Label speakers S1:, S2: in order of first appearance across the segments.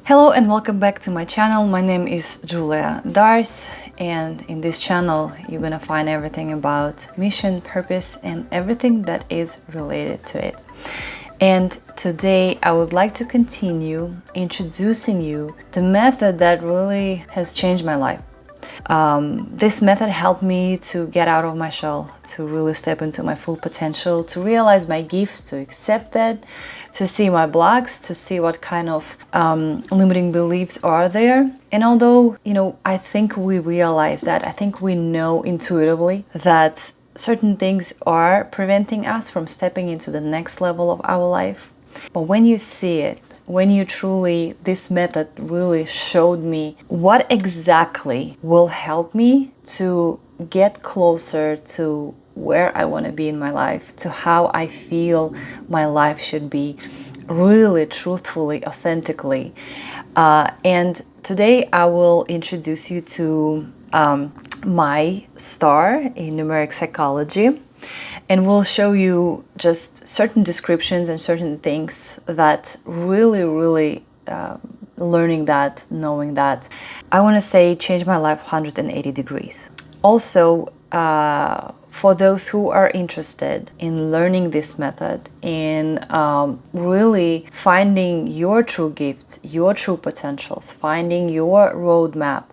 S1: Hello and welcome back to my channel. My name is Julia Dars, and in this channel you're gonna find everything about mission, purpose, and everything that is related to it. And today I would like to continue introducing you the method that really has changed my life. This method helped me to get out of my shell, to really step into my full potential, to realize my gifts, to accept that, to see my blocks, to see what kind of limiting beliefs are there. And although, I think we realize that, I think we know intuitively that certain things are preventing us from stepping into the next level of our life. But when you see it, this method really showed me what exactly will help me to get closer to where I want to be in my life, to how I feel my life should be, really, truthfully, authentically. And today I will introduce you to my star in Numeric Psychology. And we'll show you just certain descriptions and certain things that really learning that, knowing that, I want to say changed my life 180 degrees. Also, for those who are interested in learning this method, in really finding your true gifts, your true potentials, finding your roadmap,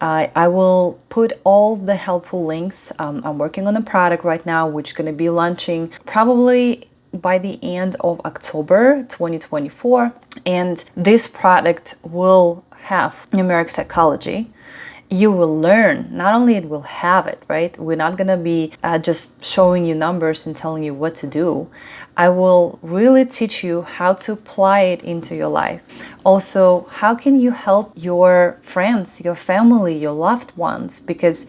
S1: I will put all the helpful links. I'm working on a product right now, which is going to be launching probably by the end of October 2024. And this product will have numeric psychology. You will learn, not only it will have it, right? We're not going to be just showing you numbers and telling you what to do. I will really teach you how to apply it into your life. Also, how can you help your friends, your family, your loved ones? Because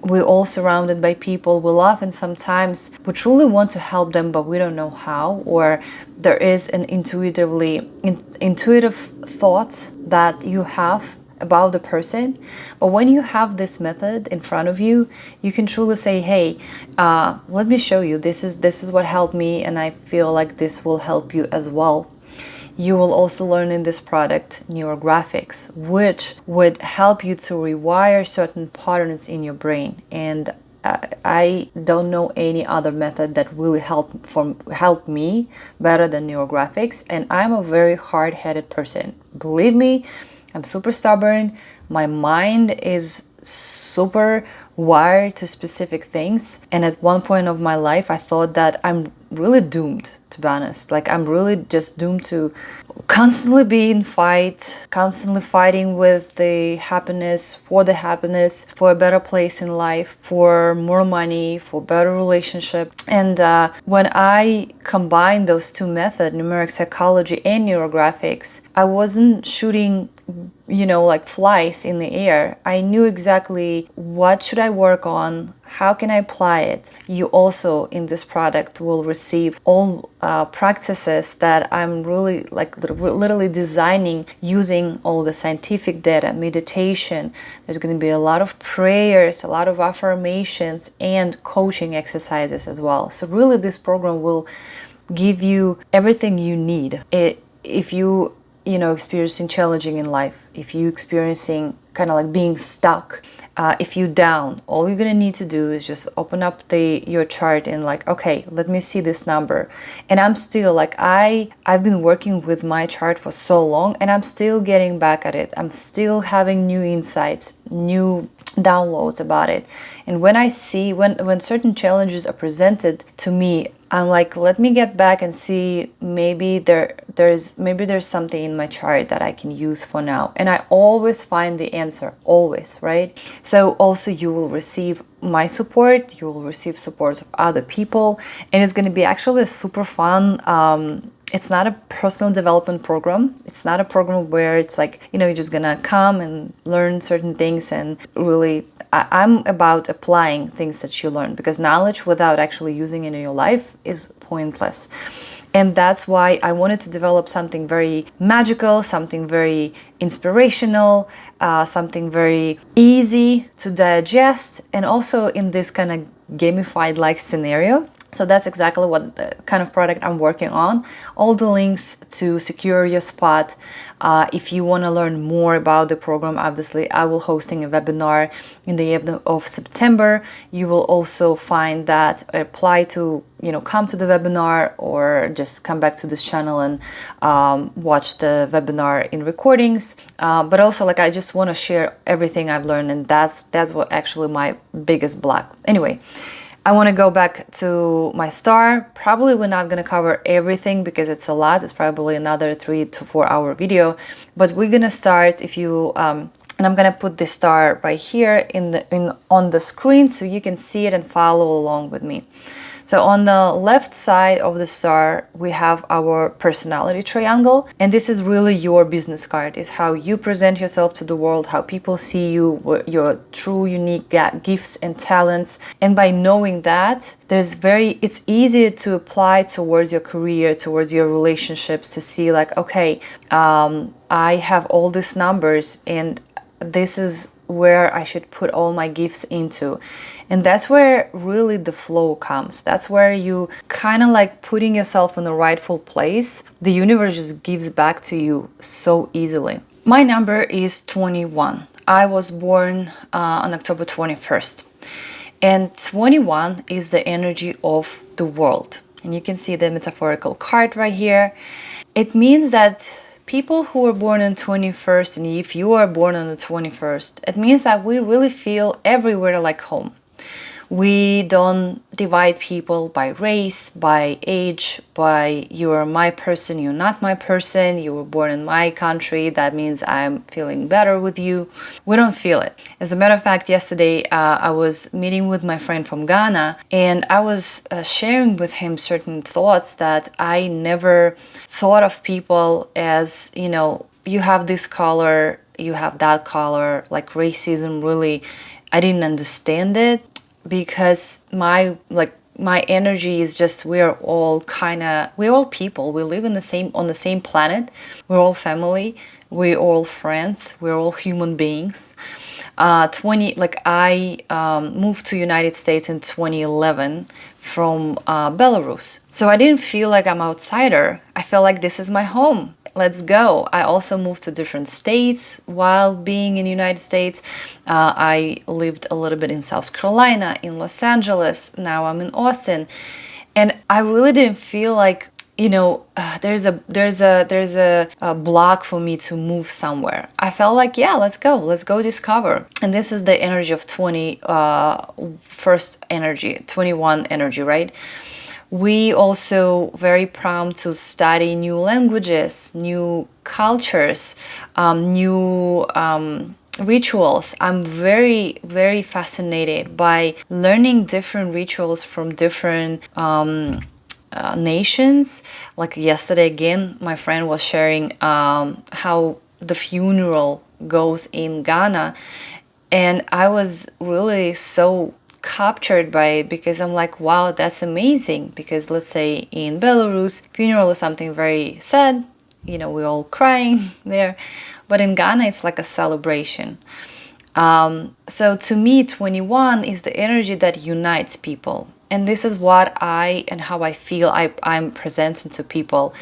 S1: we're all surrounded by people we love, and sometimes we truly want to help them, but we don't know how, or there is an intuitive thought that you have about the person. But when you have this method in front of you, you can truly say, hey, let me show you, this is what helped me, and I feel like this will help you as well. You will also learn in this product Neurographics, which would help you to rewire certain patterns in your brain. And I don't know any other method that really helped me better than Neurographics. And I'm a very hard-headed person. Believe me, I'm super stubborn. My mind is super wired to specific things. And at one point of my life, I thought that I'm really doomed, to be honest. Like, I'm really just doomed to constantly be in fight, constantly fighting with the happiness, for a better place in life, for more money, for better relationship. And when I combined those two methods, numeric psychology and neurographics, I wasn't shooting like flies in the air. I knew exactly what should I work on, how can I apply it. You also in this product will receive all practices that I'm really literally designing using all the scientific data, meditation. There's going to be a lot of prayers, a lot of affirmations, and coaching exercises as well. So really this program will give you everything you need. If you experiencing challenging in life, if you experiencing kind of like being stuck, if you down, all you're gonna need to do is just open up your chart and okay, let me see this number. And I'm still I've been working with my chart for so long, and I'm still getting back at it. I'm still having new insights, new downloads about it. And when I see when certain challenges are presented to me, I'm like, let me get back and see, maybe there's something in my chart that I can use for now. And I always find the answer, always, right? So also you will receive my support, you will receive support of other people, and it's going to be actually a super fun. It's not a personal development program. It's not a program where it's you're just gonna come and learn certain things. And really, I'm about applying things that you learn, because knowledge without actually using it in your life is pointless. And that's why I wanted to develop something very magical, something very inspirational, something very easy to digest, and also in this kind of gamified scenario. So that's exactly what the kind of product I'm working on. All the links to secure your spot. If you want to learn more about the program, obviously I will hosting a webinar in the end of September. You will also find that apply to, come to the webinar or just come back to this channel and watch the webinar in recordings. But also, like, I just want to share everything I've learned, and that's what actually my biggest block. Anyway, I want to go back to my star. Probably we're not going to cover everything because it's a lot. It's probably another 3 to 4 hour video, but we're going to start and I'm going to put the star right here on the screen so you can see it and follow along with me. So on the left side of the star, we have our personality triangle. And this is really your business card. It's how you present yourself to the world, how people see you, what your true unique gifts and talents. And by knowing that, it's easier to apply towards your career, towards your relationships, to see like, okay, I have all these numbers and this is where I should put all my gifts into. And that's where really the flow comes. That's where you kind of like putting yourself in the rightful place. The universe just gives back to you so easily. My number is 21. I was born on October 21st. And 21 is the energy of the world. And you can see the metaphorical card right here. It means that people who are born on 21st, and if you are born on the 21st, it means that we really feel everywhere like home. We don't divide people by race, by age, by you are my person, you're not my person, you were born in my country, that means I'm feeling better with you. We don't feel it. As a matter of fact, yesterday I was meeting with my friend from Ghana, and I was sharing with him certain thoughts that I never thought of people as, you have this color, you have that color, like racism. Really, I didn't understand it. Because my energy is just, we're all people. We live on the same planet. We're all family. We're all friends. We're all human beings. I moved to United States in 2011 from Belarus. So I didn't feel like I'm outsider. I felt like this is my home. Let's go. I also moved to different states while being in the United States. I lived a little bit in South Carolina, in Los Angeles. Now I'm in Austin. And I really didn't feel like, there's a block for me to move somewhere. I felt like, yeah, let's go discover. And this is the energy of 21 energy, right? We also very prompt to study new languages, new cultures, new rituals. I'm very, very fascinated by learning different rituals from different nations. Like yesterday again, my friend was sharing how the funeral goes in Ghana, and I was really so captured by it because I'm like, wow, that's amazing. Because let's say in Belarus, funeral is something very sad, we're all crying there, but in Ghana it's like a celebration. So to me, 21 is the energy that unites people. And this is what how I feel I'm presenting to people.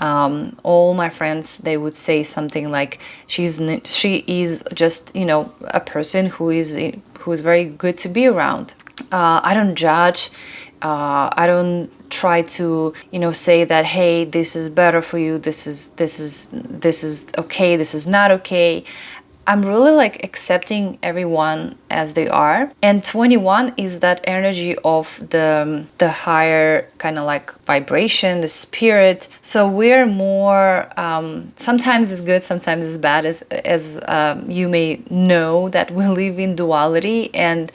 S1: All my friends, they would say something like, she is just, a person who is very good to be around. I don't judge. I don't try to, say that, hey, this is better for you. This is okay. This is not okay. I'm really like accepting everyone as they are. And 21 is that energy of the higher kind of like vibration, the spirit. So we're more, sometimes it's good, sometimes it's bad, as you may know that we live in duality, and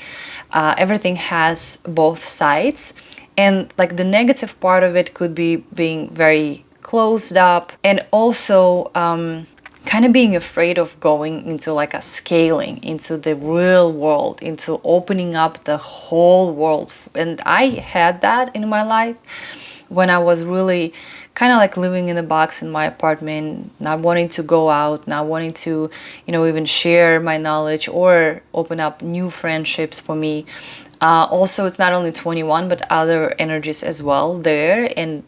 S1: everything has both sides. And like the negative part of it could be being very closed up, and also kind of being afraid of going into like a scaling into the real world, into opening up the whole world. And I had that in my life when I was really kind of like living in a box in my apartment, not wanting to go out, not wanting to, even share my knowledge or open up new friendships for me. Also, it's not only 21, but other energies as well there. And,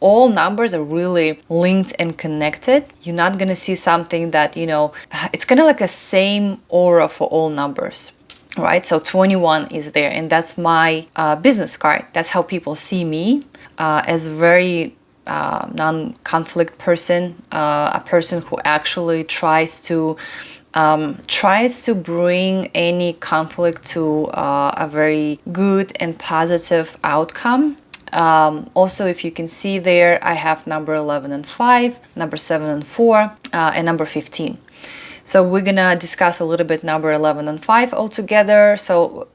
S1: all numbers are really linked and connected. You're not going to see something that, it's kind of like a same aura for all numbers. Right, so 21 is there, and that's my business card. That's how people see me, as a very non-conflict person, a person who actually tries to bring any conflict to a very good and positive outcome. Also, if you can see there, I have number 11 and 5, number 7 and 4, and number 15. So we're gonna discuss a little bit number 11 and 5 altogether. So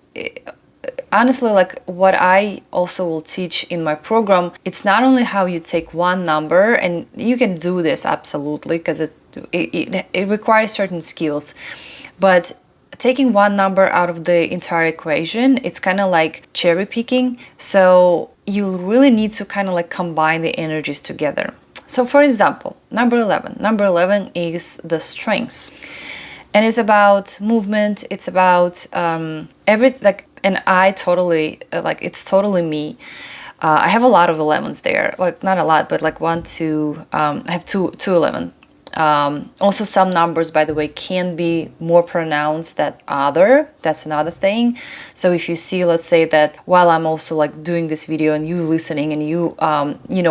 S1: honestly, like what I also will teach in my program, it's not only how you take one number, and you can do this absolutely, because it requires certain skills, but taking one number out of the entire equation, it's kind of like cherry picking. So you really need to kind of like combine the energies together. So for example, number 11. Number 11 is the strength. And it's about movement. It's about everything. Like, and I totally, it's totally me. I have a lot of 11s there. Like, not a lot, but like 1, 2, I have two 11. Also, some numbers, by the way, can be more pronounced than other. That's another thing. So if you see, let's say that while I'm also like doing this video and you listening, and you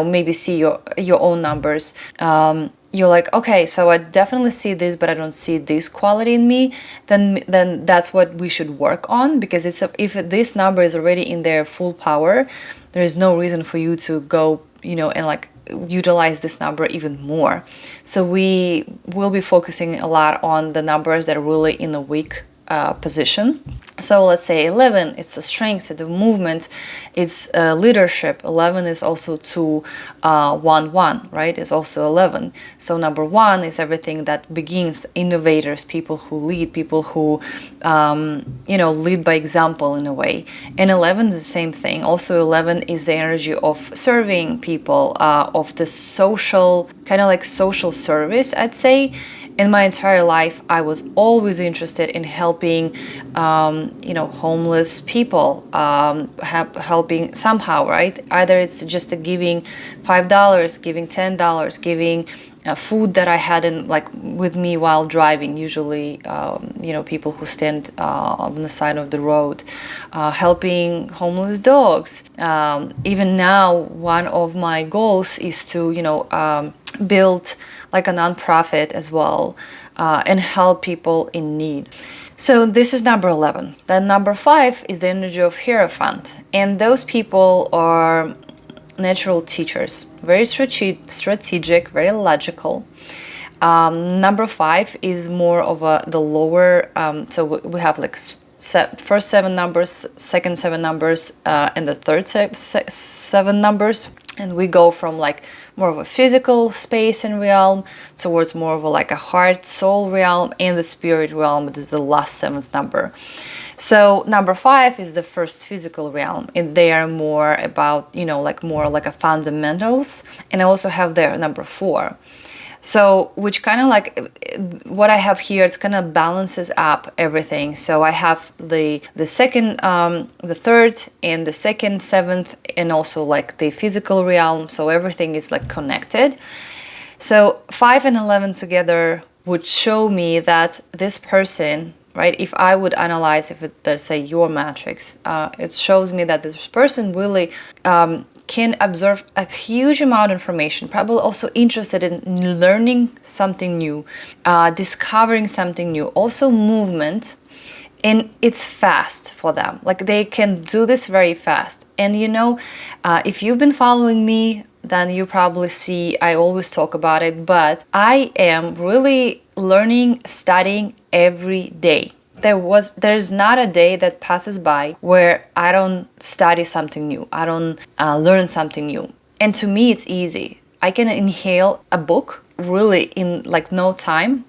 S1: maybe see your own numbers, you're like, okay, so I definitely see this, but I don't see this quality in me. Then that's what we should work on, because if this number is already in their full power, there is no reason for you to go, and like utilize this number even more. So we will be focusing a lot on the numbers that are really in a weak position. So let's say 11, it's the strength, it's the movement, it's leadership. 11 is also 2, 1, 1, right? It's also 11. So number 1 is everything that begins, innovators, people who lead, people who, lead by example in a way. And 11 is the same thing. Also 11 is the energy of serving people, of the social, kind of like social service, I'd say. In my entire life, I was always interested in helping, homeless people, helping somehow, right? Either it's just giving $5, giving $10, giving food that I had with me while driving. Usually, people who stand on the side of the road, helping homeless dogs. Even now, one of my goals is to, build like a nonprofit as well, and help people in need. So this is number 11. Then number 5 is the energy of Hierophant. And those people are natural teachers, very strategic, very logical. Number 5 is more of the lower, so we have like first 7 numbers, second 7 numbers, and the third 7 numbers. And we go from like more of a physical space and realm towards more of a heart, soul realm, and the spirit realm, which is the last 7th number. So number 5 is the first physical realm, and they are more about, more like a fundamentals. And I also have there number 4. So, which kind of like what I have here, it kind of balances up everything. So I have the second, the third, and the second, 7th, and also like the physical realm. So everything is like connected. So 5 and 11 together would show me that this person, right? If I would analyze, if it, let's say, your matrix, it shows me that this person really can absorb a huge amount of information, probably also interested in learning something new, discovering something new, also movement, and it's fast for them. Like they can do this very fast. And if you've been following me, then you probably see I always talk about it, but I am really learning, studying every day. There's not a day that passes by where I don't study something new. I don't learn something new. And to me, it's easy. I can inhale a book really in like no time.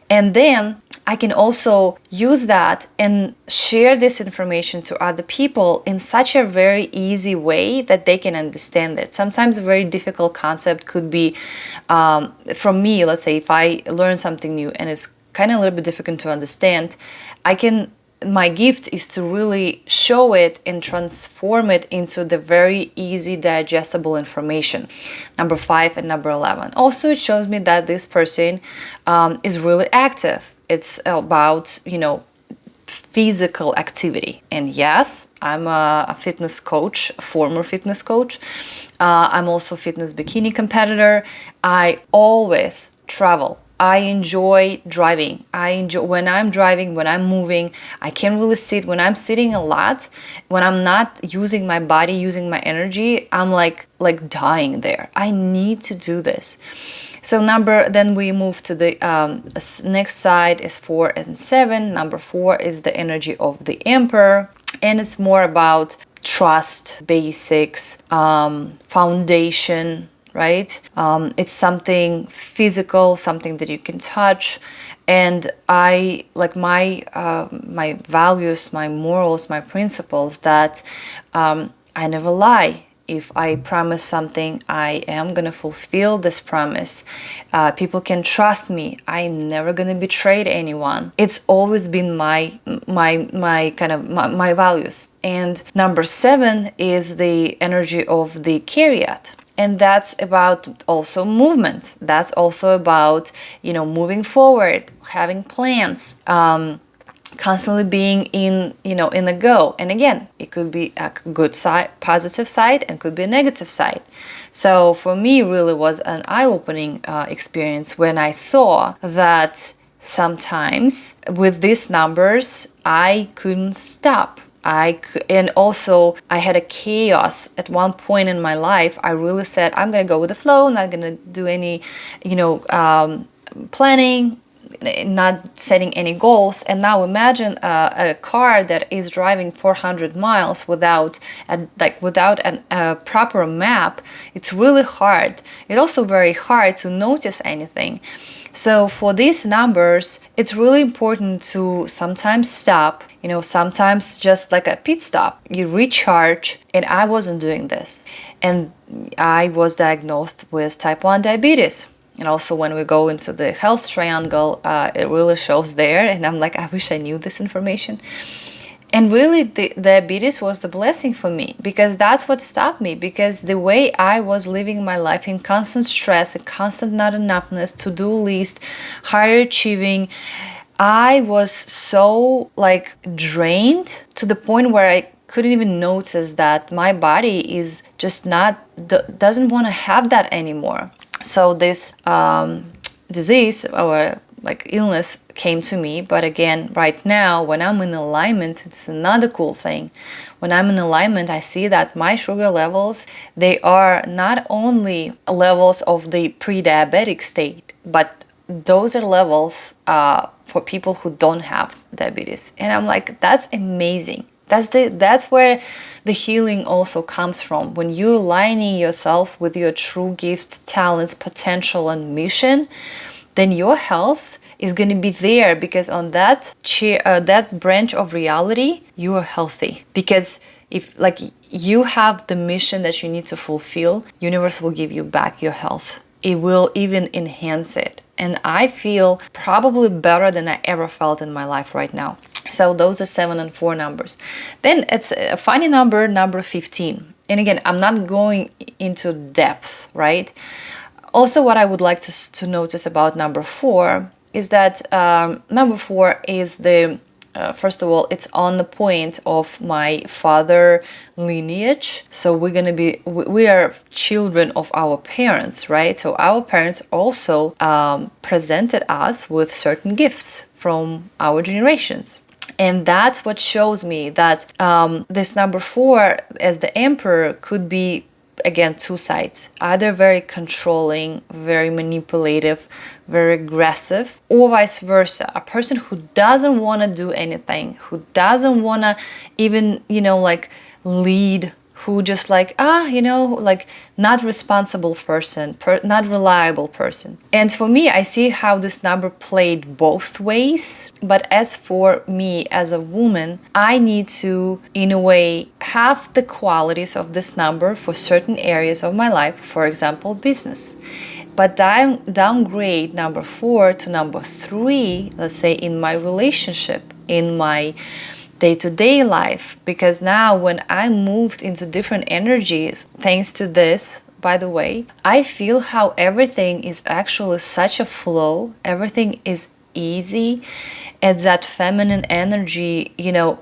S1: And then I can also use that and share this information to other people in such a very easy way that they can understand it. Sometimes a very difficult concept could be, from me, let's say if I learn something new and it's kind of a little bit difficult to understand, I can my gift is to really show it and transform it into the very easy digestible information. Number 5 and number 11. Also, it shows me that this person is really active. It's about, physical activity. And yes, I'm a fitness coach, a former fitness coach. I'm also a fitness bikini competitor. I always travel. I enjoy driving. I enjoy when I'm driving, when I'm moving. I can't really sit. When I'm sitting a lot, when I'm not using my body, using my energy, I'm like dying there. I need to do this. So then we move to the next side is 4 and 7. Number 4 is the energy of the Emperor, and it's more about trust, basics, foundation, right? It's something physical, something that you can touch. And I like my values, my morals, my principles that I never lie. If I promise something, I am gonna fulfill this promise. People can trust me. I'm never gonna betray anyone. It's always been my values. And number 7 is the energy of the chariot. And that's about also movement. That's also about, moving forward, having plans, constantly being in the go. And again, it could be a good side, positive side, and could be a negative side. So for me, really was an eye-opening experience when I saw that sometimes with these numbers, I couldn't stop. And also I had a chaos at one point in my life. I really said, I'm gonna go with the flow, not gonna do any, planning, not setting any goals. And now imagine a car that is driving 400 miles without a proper map. It's really hard. It's also very hard to notice anything. So for these numbers, it's really important to sometimes stop, sometimes just like a pit stop. You recharge, and I wasn't doing this. And I was diagnosed with type 1 diabetes. And also when we go into the health triangle, it really shows there. And I'm like, I wish I knew this information. And really, the diabetes was the blessing for me, because that's what stopped me. Because the way I was living my life in constant stress, a constant not enoughness, to-do list, higher achieving, I was so drained to the point where I couldn't even notice that my body is just doesn't want to have that anymore. So this disease or illness came to me. But again, right now, when I'm in alignment, it's another cool thing. When I'm in alignment, I see that my sugar levels, they are not only levels of the pre-diabetic state, but those are levels for people who don't have diabetes. And I'm like, that's amazing. That's where the healing also comes from. When you're aligning yourself with your true gifts, talents, potential, and mission, then your health is going to be there, because on that branch of reality, you are healthy. Because if you have the mission that you need to fulfill, universe will give you back your health. It will even enhance it. And I feel probably better than I ever felt in my life right now. So those are 7 and 4 numbers. Then it's a funny number 15. And again, I'm not going into depth, right? Also, what I would like to notice about number 4 is that number 4 is first of all, it's on the point of my father lineage. So we are children of our parents, right? So our parents also presented us with certain gifts from our generations. And that's what shows me that this number 4 as the Emperor could be, again, two sides, either very controlling, very manipulative, very aggressive, or vice versa. A person who doesn't want to do anything, who doesn't want to even, lead, who just not responsible person, not reliable person. And for me, I see how this number played both ways. But as for me as a woman, I need to, in a way, have the qualities of this number for certain areas of my life, for example, business. But downgrade number 4 to number 3, let's say in my relationship, in my day-to-day life, because now when I moved into different energies, thanks to this, by the way, I feel how everything is actually such a flow, everything is easy, and that feminine energy,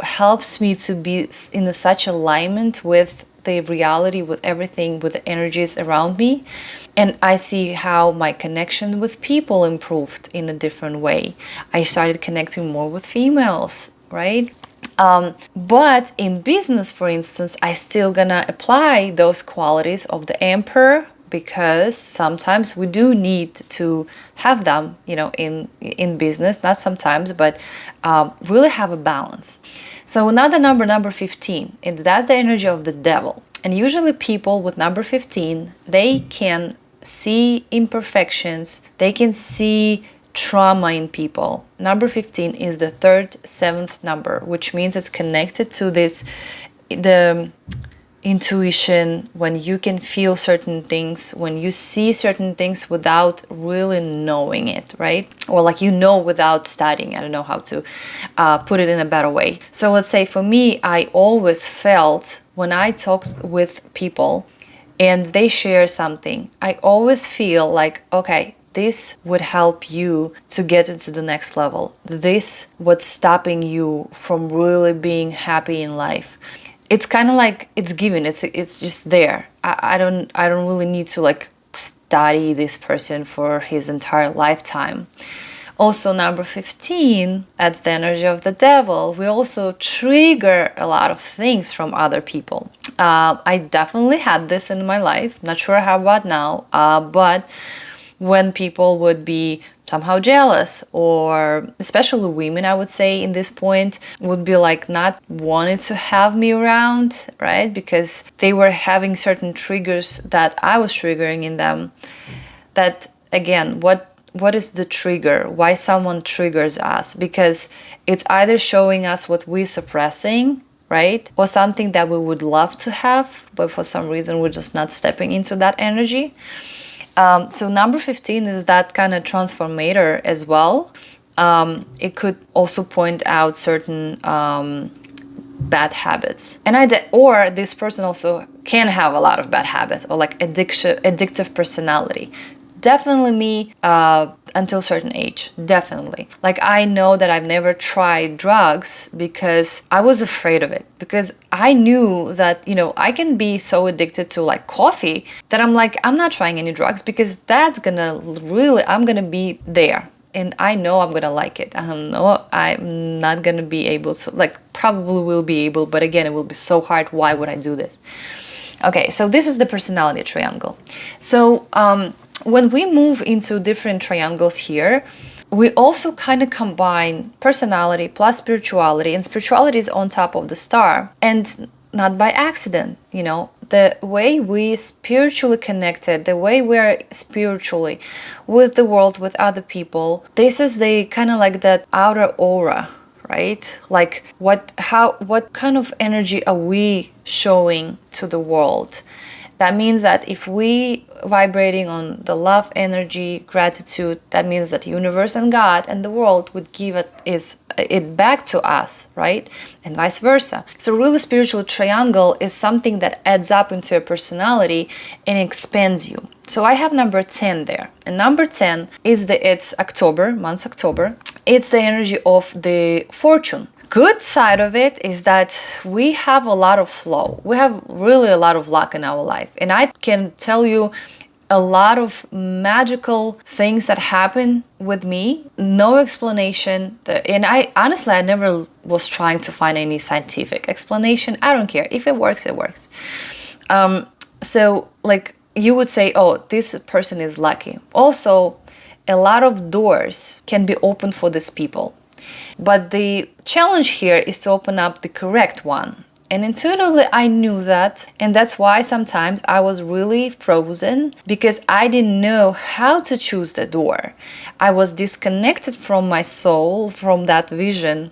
S1: helps me to be in such alignment with the reality, with everything, with the energies around me. And I see how my connection with people improved in a different way. I started connecting more with females, right? But in business, for instance, I still gonna apply those qualities of the emperor, because sometimes we do need to have them, in business, not sometimes, but really have a balance. So another number 15, that's the energy of the devil. And usually people with number 15, they can see imperfections, they can see trauma in people. Number 15 is the third, seventh number, which means it's connected to the intuition, when you can feel certain things, when you see certain things without really knowing it, right? Or like without studying. I don't know how to put it in a better way. So let's say for me, I always felt when I talked with people and they share something, I always feel like, okay, this would help you to get into the next level. This what's stopping you from really being happy in life. It's kind of like it's given. It's just there. I don't really need to like study this person for his entire lifetime. Also, number 15, that's the energy of the devil. We also trigger a lot of things from other people. I definitely had this in my life. Not sure how about now, but when people would be somehow jealous, or especially women, I would say in this point, would be like not wanting to have me around, right? Because they were having certain triggers that I was triggering in them. That again, what is the trigger? Why someone triggers us? Because it's either showing us what we're suppressing, right? Or something that we would love to have, but for some reason we're just not stepping into that energy. So number 15 is that kind of transformator as well. It could also point out certain bad habits. Or this person also can have a lot of bad habits, or like addictive personality. Definitely me until a certain age. Definitely. Like I know that I've never tried drugs because I was afraid of it. Because I knew that, I can be so addicted to like coffee that I'm like, I'm not trying any drugs because I'm gonna be there. And I know I'm gonna like it. I'm not gonna be able to, like, probably will be able, but again, it will be so hard. Why would I do this? Okay, so this is the personality triangle. So, when we move into different triangles here, we also kind of combine personality plus spirituality, and spirituality is on top of the star, and not by accident. The way we spiritually connected, the way we're spiritually with the world, with other people, this is the kind of like that outer aura, right? Like what kind of energy are we showing to the world? That means that if we vibrating on the love energy, gratitude, that means that the universe and God and the world would give it back to us, right? And vice versa. So really spiritual triangle is something that adds up into a personality and expands you. So I have number 10 there. And number 10 is it's October, month October. It's the energy of the fortune. Good side of it is that we have a lot of flow. We have really a lot of luck in our life. And I can tell you a lot of magical things that happen with me. No explanation. And I never was trying to find any scientific explanation. I don't care. If it works, it works. So like you would say, oh, this person is lucky. Also, a lot of doors can be opened for these people. But the challenge here is to open up the correct one. And intuitively, I knew that. And that's why sometimes I was really frozen, because I didn't know how to choose the door. I was disconnected from my soul, from that vision,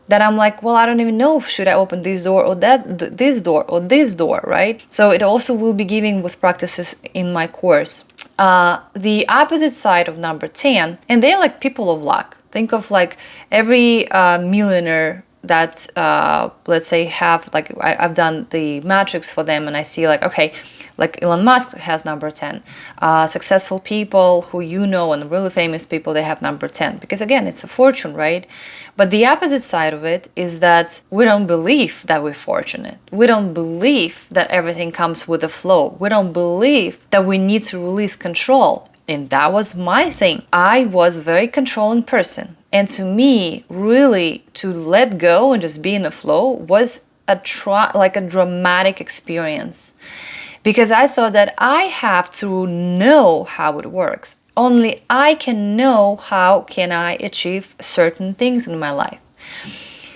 S1: that I'm like, well, I don't even know, should I open this door or this door or this door, right? So it also will be giving with practices in my course. The opposite side of number 10, and they're like people of luck. Think of like every millionaire that, let's say, have like, I've done the matrix for them, and I see like, okay, like Elon Musk has number 10. Successful people who you know, and really famous people, they have number 10. Because again, it's a fortune, right? But the opposite side of it is that we don't believe that we're fortunate. We don't believe that everything comes with a flow. We don't believe that we need to release control. And that was my thing. I was a very controlling person. And to me, really, to let go and just be in the flow was like a dramatic experience. Because I thought that I have to know how it works. Only I can know how can I achieve certain things in my life.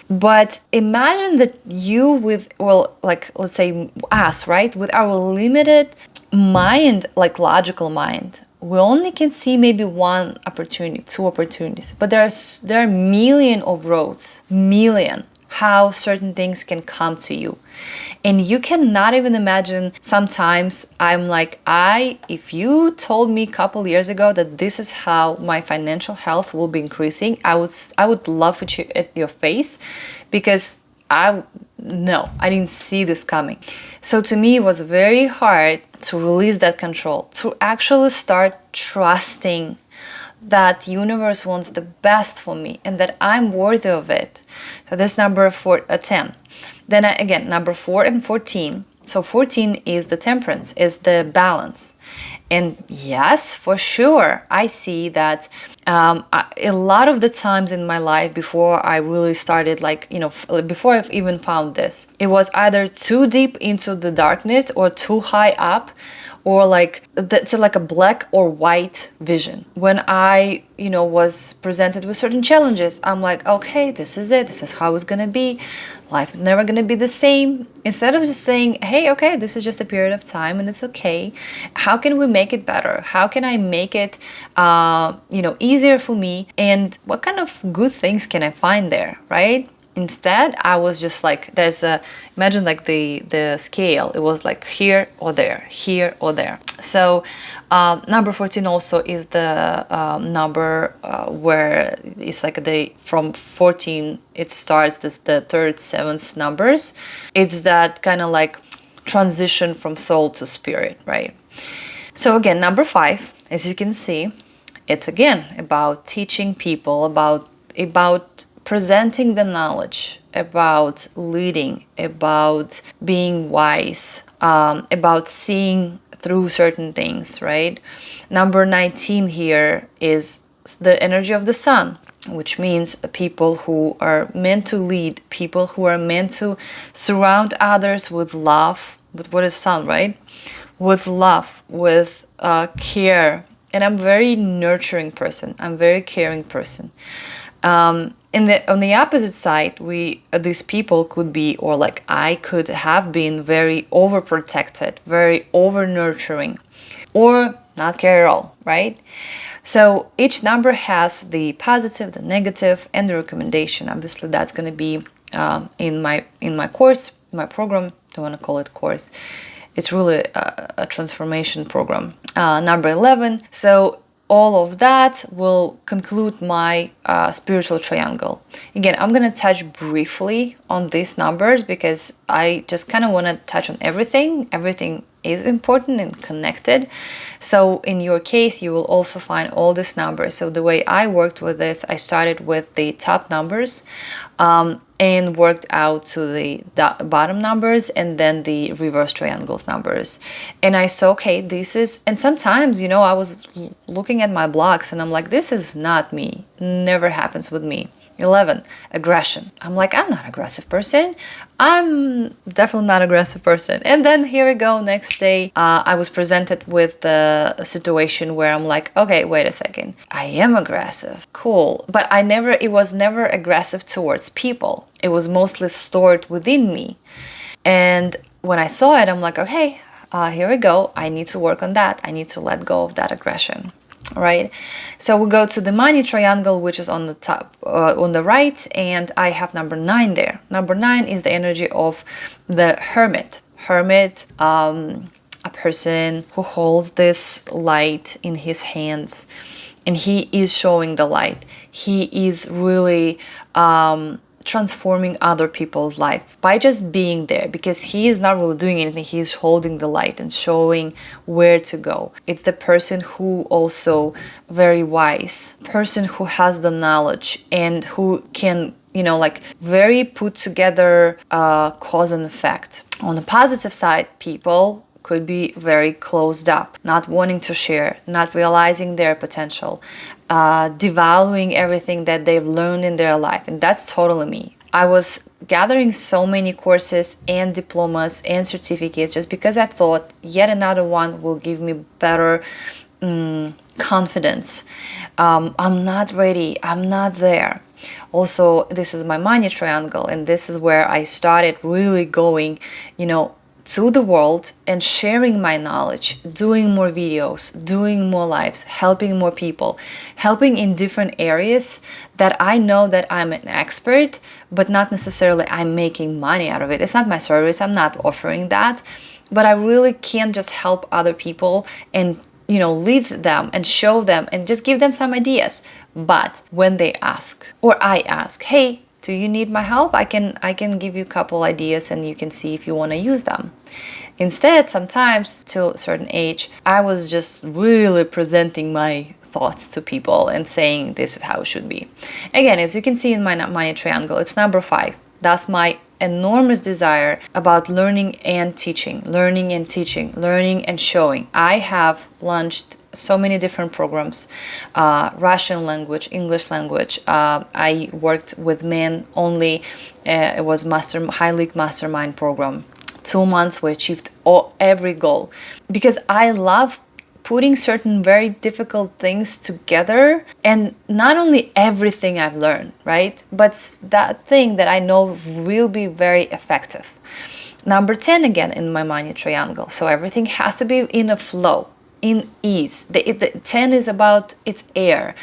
S1: But imagine that you with, well, like, let's say us, right? With our limited mind, like logical mind, we only can see maybe one opportunity, two opportunities. But there are a million of roads, million, how certain things can come to you. And you cannot even imagine, sometimes I'm like, if you told me a couple years ago that this is how my financial health will be increasing, I would laugh at your face, because I didn't see this coming. So to me, it was very hard to release that control, to actually start trusting that universe wants the best for me and that I'm worthy of it. So this number 10. Then again, number 4 and 14. So 14 is the temperance, is the balance. And yes, for sure, I see that a lot of the times in my life before I really started, like, before I've even found this, it was either too deep into the darkness or too high up, or like it's like a black or white vision. When I, was presented with certain challenges, I'm like, okay, this is it. This is how it's gonna be. Life is never gonna be the same. Instead of just saying, hey, okay, this is just a period of time and it's okay. How can we make it better? How can I make it, easier for me? And what kind of good things can I find there, right? Instead, I was just like, imagine like the scale. It was like here or there, here or there. So number 14 also is the number where it's like from 14, it starts the third, seventh numbers. It's that kind of like transition from soul to spirit, right? So again, number 5, as you can see, it's again about teaching people, about presenting the knowledge, about leading, about being wise, about seeing through certain things, right? Number 19 here is the energy of the sun, which means people who are meant to lead, people who are meant to surround others with love. But what is sun, right? With love, with care. And I'm a very nurturing person. I'm a very caring person. On the opposite side, these people could be, or like I could have been, very overprotected, very over nurturing, or not care at all, right? So each number has the positive, the negative, and the recommendation. Obviously, that's going to be in my course, my program. Don't want to call it course. It's really a transformation program. Number 11. So all of that will conclude my spiritual triangle. Again, I'm going to touch briefly on these numbers because I just kind of want to touch on everything. Everything is important and connected. So in your case, you will also find all these numbers. So the way I worked with this, I started with the top numbers and worked out to the bottom numbers and then the reverse triangles numbers. And I saw, okay, this is, and sometimes, I was looking at my blocks and I'm like, this is not me. Never happens with me. 11, aggression. I'm like, I'm not an aggressive person. I'm definitely not an aggressive person. And then here we go, next day, I was presented with a situation where I'm like, okay, wait a second. I am aggressive. Cool. But it was never aggressive towards people. It was mostly stored within me. And when I saw it, I'm like, okay, here we go. I need to work on that. I need to let go of that aggression. Right, so we go to the money triangle, which is on the top, on the right, and I have number 9 there. Number 9 is the energy of the hermit. A person who holds this light in his hands, and he is showing the light. He is really transforming other people's life by just being there, because he is not really doing anything. He is holding the light and showing where to go. It's the person who also very wise, person who has the knowledge and who can, like very put together cause and effect. On the positive side, people could be very closed up, not wanting to share, not realizing their potential, devaluing everything that they've learned in their life. And that's totally me. I was gathering so many courses and diplomas and certificates just because I thought yet another one will give me better confidence. I'm not ready. I'm not there. Also, this is my money triangle, and this is where I started really going, to the world and sharing my knowledge, doing more videos, doing more lives, helping more people, helping in different areas that I know that I'm an expert, but not necessarily I'm making money out of it. It's not my service. I'm not offering that, but I really can just help other people and lead them and show them and just give them some ideas. But when they ask, or I ask, hey, do you need my help? I can give you a couple ideas and you can see if you want to use them. Instead, sometimes till a certain age, I was just really presenting my thoughts to people and saying this is how it should be. Again, as you can see in my money triangle, it's number 5. That's my enormous desire about learning and teaching, learning and teaching, learning and showing. I have launched so many different programs, Russian language, English language. I worked with men only. It was high league mastermind program. 2 months we achieved every goal, because I love putting certain very difficult things together, and not only everything I've learned, right? But that thing that I know will be very effective. Number 10 again in my money triangle. So everything has to be in a flow, in ease. The 10 is about its air.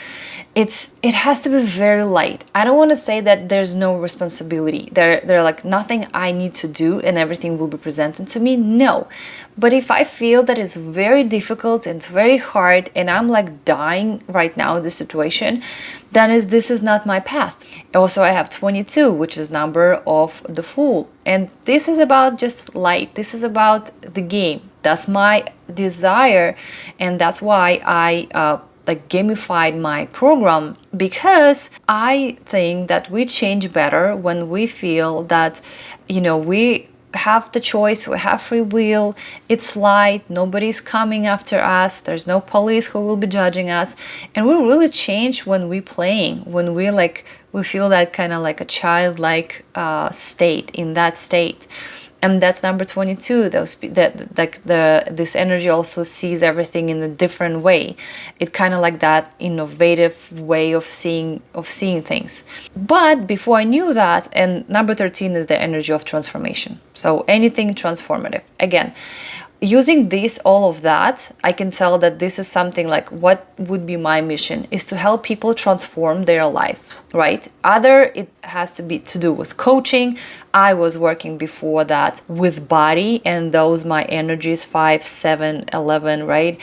S1: It has to be very light. I don't want to say that there's no responsibility. There like nothing I need to do and everything will be presented to me. No. But if I feel that it's very difficult and it's very hard and I'm like dying right now in this situation, then this is not my path. Also, I have 22, which is number of the Fool. And this is about just light. This is about the game. That's my desire, and that's why I gamified my program, because I think that we change better when we feel that we have the choice, we have free will, it's light, nobody's coming after us, there's no police who will be judging us, and we really change when we playing, when we feel that kind of like a childlike state, in that state. And that's number 22. This energy also sees everything in a different way. It kind of like that innovative way of seeing things. But before I knew that, and number 13 is the energy of transformation. So anything transformative. Again, using all of that, I can tell that this is something like what would be my mission is to help people transform their lives, right? Either it has to be to do with coaching. I was working before that with body, and those my energies 5, 7, 11, right?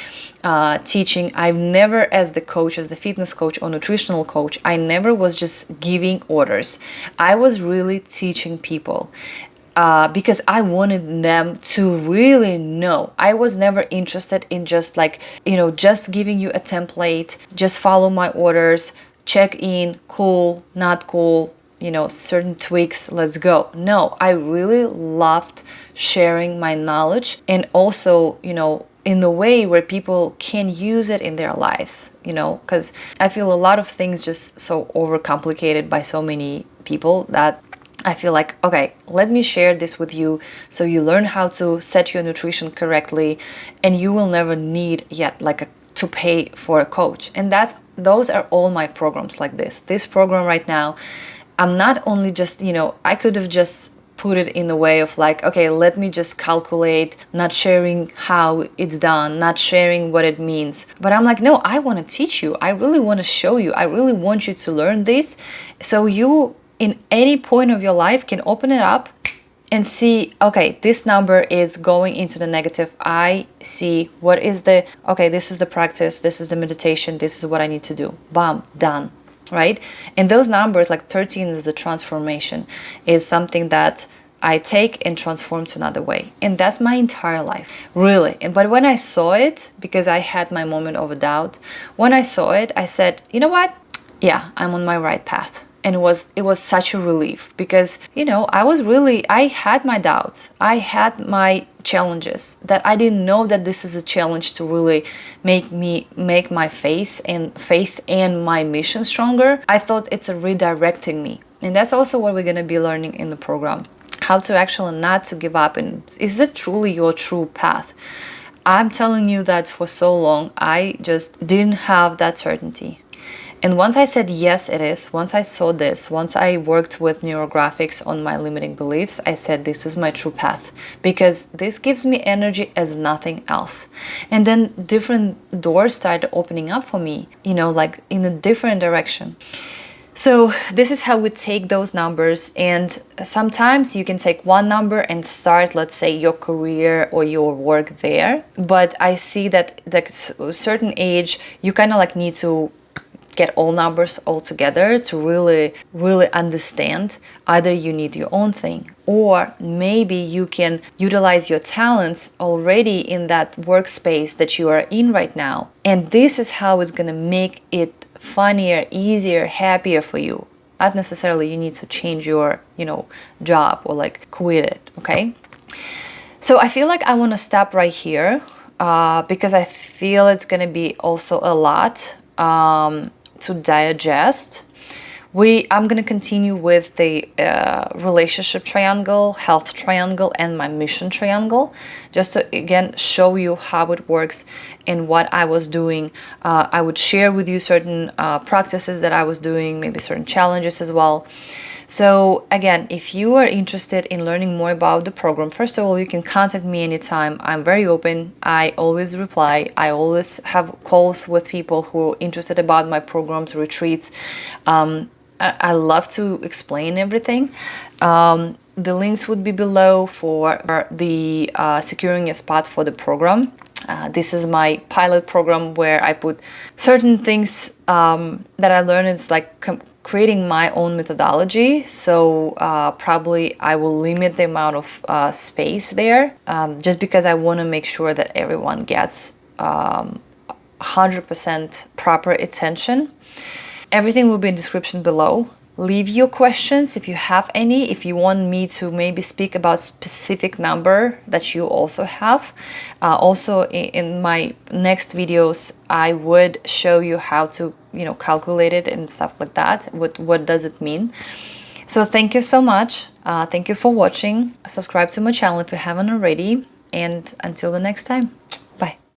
S1: Teaching. I've never, as the coach, as the fitness coach or nutritional coach, I never was just giving orders. I was really teaching people. Because I wanted them to really know. I was never interested in just just giving you a template, just follow my orders, check in, cool, not cool, certain tweaks, let's go. No, I really loved sharing my knowledge, and also, in the way where people can use it in their lives, because I feel a lot of things just so overcomplicated by so many people that I feel like, okay, let me share this with you so you learn how to set your nutrition correctly, and you will never need yet to pay for a coach. And those are all my programs like this. This program right now, I'm not only just, I could have just put it in the way of okay, let me just calculate, not sharing how it's done, not sharing what it means. But I'm like, no, I want to teach you. I really want to show you. I really want you to learn this, so you in any point of your life can open it up and see, okay, this number is going into the negative. I see what is the, okay, this is the practice, this is the meditation, this is what I need to do. Bam, done, right? And those numbers, like 13 is the transformation, is something that I take and transform to another way. And that's my entire life, really. But when I saw it, because I had my moment of doubt, when I saw it, I said, you know what? Yeah, I'm on my right path. And it was such a relief, because, you know, I had my doubts. I had my challenges that I didn't know that this is a challenge to really make my faith and my mission stronger. I thought it's a redirecting me. And that's also what we're going to be learning in the program. How to actually not to give up, and is that truly your true path? I'm telling you that for so long I just didn't have that certainty. And once I said yes, it is, once I saw this, once I worked with Neurographics on my limiting beliefs, I said this is my true path, because this gives me energy as nothing else. And then different doors started opening up for me, you know, like in a different direction. So this is how we take those numbers, and sometimes you can take one number and start, let's say, your career or your work there. But I see that at a certain age, you kind of like need to get all numbers all together to really understand. Either you need your own thing, or maybe you can utilize your talents already in that workspace that you are in right now. And this is how it's gonna make it funnier, easier, happier for you. Not necessarily you need to change your, you know, job or like quit it, okay? So I feel like I want to stop right here because I feel it's going to be also a lot to digest. I'm going to continue with the relationship triangle, health triangle, and my mission triangle, just to, again, show you how it works and what I was doing. I would share with you certain practices that I was doing, maybe certain challenges as well. So again, if you are interested in learning more about the program, first of all, you can contact me anytime. I'm very open. I always reply. I always have calls with people who are interested about my programs, retreats. I love to explain everything. The links would be below for the securing a spot for the program. This is my pilot program where I put certain things that I learned. It's like creating my own methodology. So probably I will limit the amount of space there, just because I want to make sure that everyone gets 100% proper attention. Everything will be in the description below. Leave your questions if you have any, if you want me to maybe speak about specific number that you also have. Also in my next videos, I would show you how to, you know, calculate it and stuff like that. What does it mean? So thank you so much. Thank you for watching. Subscribe to my channel if you haven't already. And until the next time.